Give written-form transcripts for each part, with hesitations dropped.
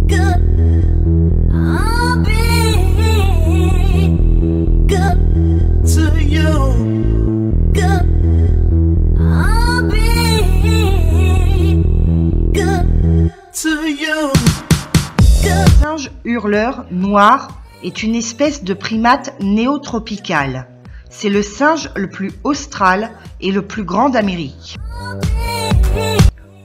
Le singe hurleur noir est une espèce de primate néotropical. C'est le singe le plus austral et le plus grand d'Amérique.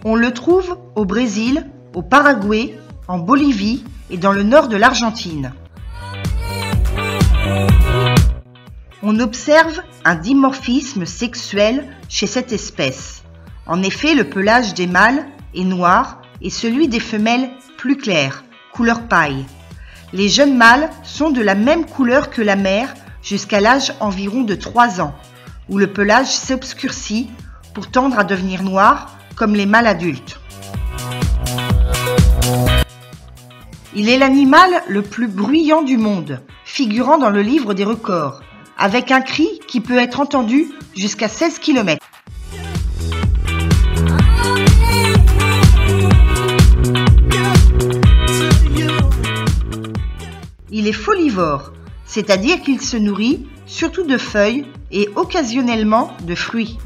On le trouve au Brésil, au Paraguay, en Bolivie et dans le nord de l'Argentine. On observe un dimorphisme sexuel chez cette espèce. En effet, le pelage des mâles est noir et celui des femelles plus clair, couleur paille. Les jeunes mâles sont de la même couleur que la mère jusqu'à l'âge environ de 3 ans, où le pelage s'obscurcit pour tendre à devenir noir comme les mâles adultes. Il est l'animal le plus bruyant du monde, figurant dans le livre des records, avec un cri qui peut être entendu jusqu'à 16 km. Il est folivore, c'est-à-dire qu'il se nourrit surtout de feuilles et occasionnellement de fruits.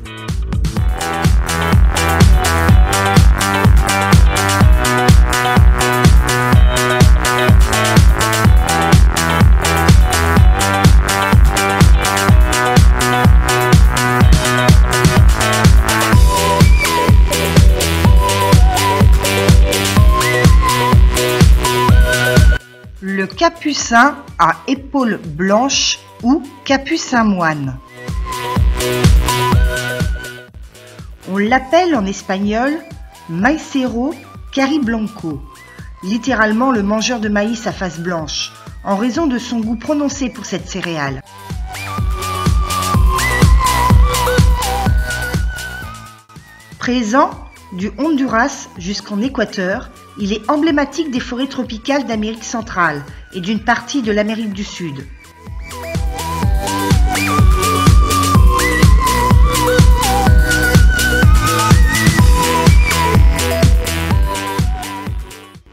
Le capucin à épaules blanches ou capucin moine. On l'appelle en espagnol maicero cariblanco, littéralement le mangeur de maïs à face blanche, en raison de son goût prononcé pour cette céréale. Présent du Honduras jusqu'en Équateur, il est emblématique des forêts tropicales d'Amérique centrale et d'une partie de l'Amérique du Sud.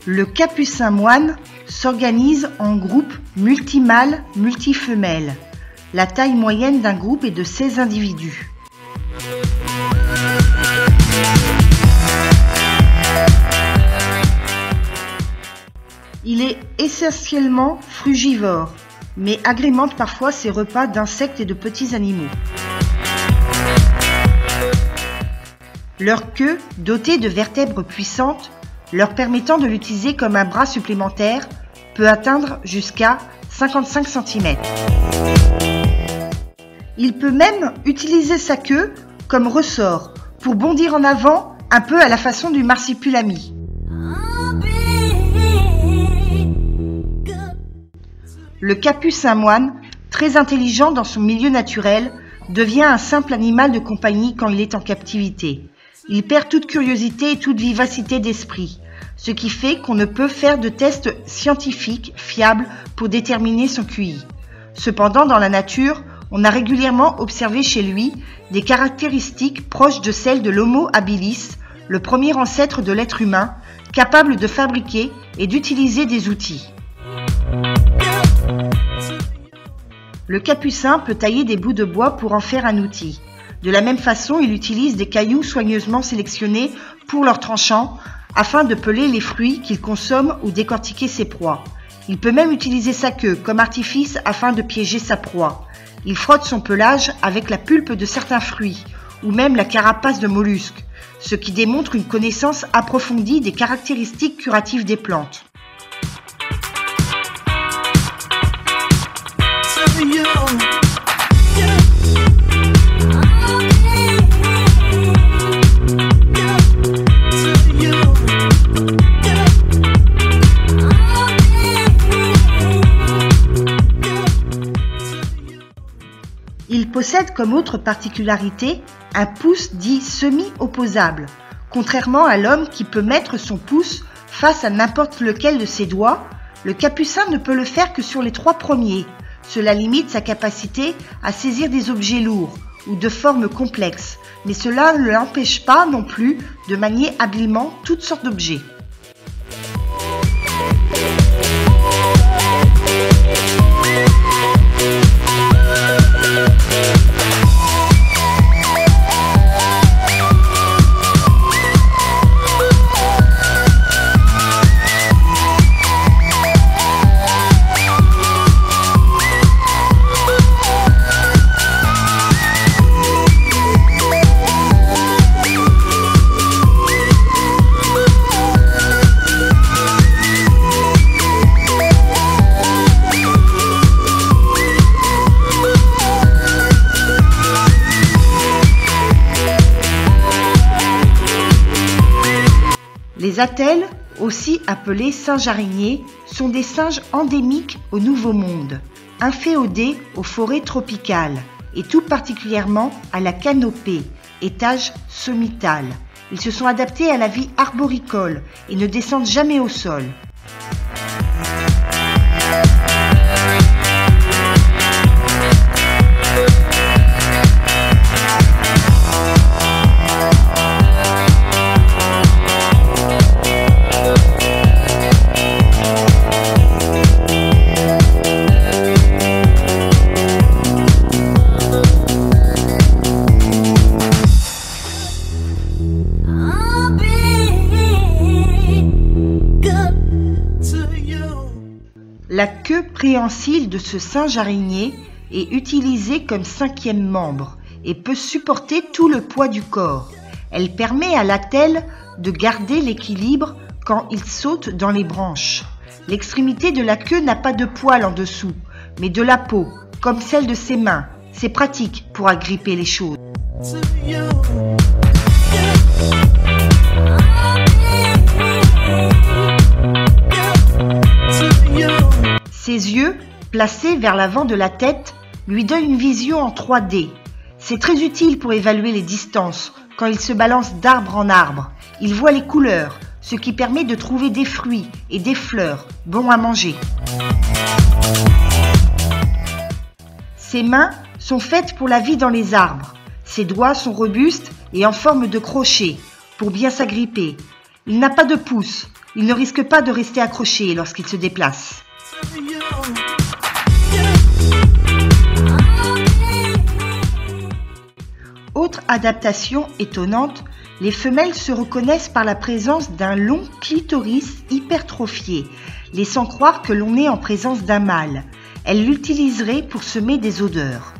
Le capucin moine s'organise en groupes multimâles, multifemelles. La taille moyenne d'un groupe est de 16 individus. Il est essentiellement frugivore, mais agrémente parfois ses repas d'insectes et de petits animaux. Leur queue, dotée de vertèbres puissantes, leur permettant de l'utiliser comme un bras supplémentaire, peut atteindre jusqu'à 55 cm. Il peut même utiliser sa queue comme ressort pour bondir en avant un peu à la façon du marsupilami. Le capucin moine, très intelligent dans son milieu naturel, devient un simple animal de compagnie quand il est en captivité. Il perd toute curiosité et toute vivacité d'esprit, ce qui fait qu'on ne peut faire de tests scientifiques fiables pour déterminer son QI. Cependant, dans la nature, on a régulièrement observé chez lui des caractéristiques proches de celles de l'Homo habilis, le premier ancêtre de l'être humain, capable de fabriquer et d'utiliser des outils. Le capucin peut tailler des bouts de bois pour en faire un outil. De la même façon, il utilise des cailloux soigneusement sélectionnés pour leur tranchant afin de peler les fruits qu'il consomme ou décortiquer ses proies. Il peut même utiliser sa queue comme artifice afin de piéger sa proie. Il frotte son pelage avec la pulpe de certains fruits ou même la carapace de mollusques, ce qui démontre une connaissance approfondie des caractéristiques curatives des plantes. Il possède comme autre particularité un pouce dit semi-opposable, contrairement à l'homme qui peut mettre son pouce face à n'importe lequel de ses doigts. Le capucin ne peut le faire que sur les 3 premiers. Cela limite sa capacité à saisir des objets lourds ou de formes complexes, mais cela ne l'empêche pas non plus de manier habilement toutes sortes d'objets. Ces attelles, aussi appelés singes araignées, sont des singes endémiques au Nouveau Monde, inféodés aux forêts tropicales et tout particulièrement à la canopée, étage sommital. Ils se sont adaptés à la vie arboricole et ne descendent jamais au sol. La queue préhensile de ce singe araignée est utilisée comme 5e membre et peut supporter tout le poids du corps. Elle permet à l'attelle de garder l'équilibre quand il saute dans les branches. L'extrémité de la queue n'a pas de poils en dessous, mais de la peau, comme celle de ses mains. C'est pratique pour agripper les choses. Ses yeux, placés vers l'avant de la tête, lui donnent une vision en 3D. C'est très utile pour évaluer les distances quand il se balance d'arbre en arbre. Il voit les couleurs, ce qui permet de trouver des fruits et des fleurs bons à manger. Ses mains sont faites pour la vie dans les arbres. Ses doigts sont robustes et en forme de crochet pour bien s'agripper. Il n'a pas de pouce. Il ne risque pas de rester accroché lorsqu'il se déplace. Autre adaptation étonnante, les femelles se reconnaissent par la présence d'un long clitoris hypertrophié, laissant croire que l'on est en présence d'un mâle. Elles l'utiliseraient pour semer des odeurs.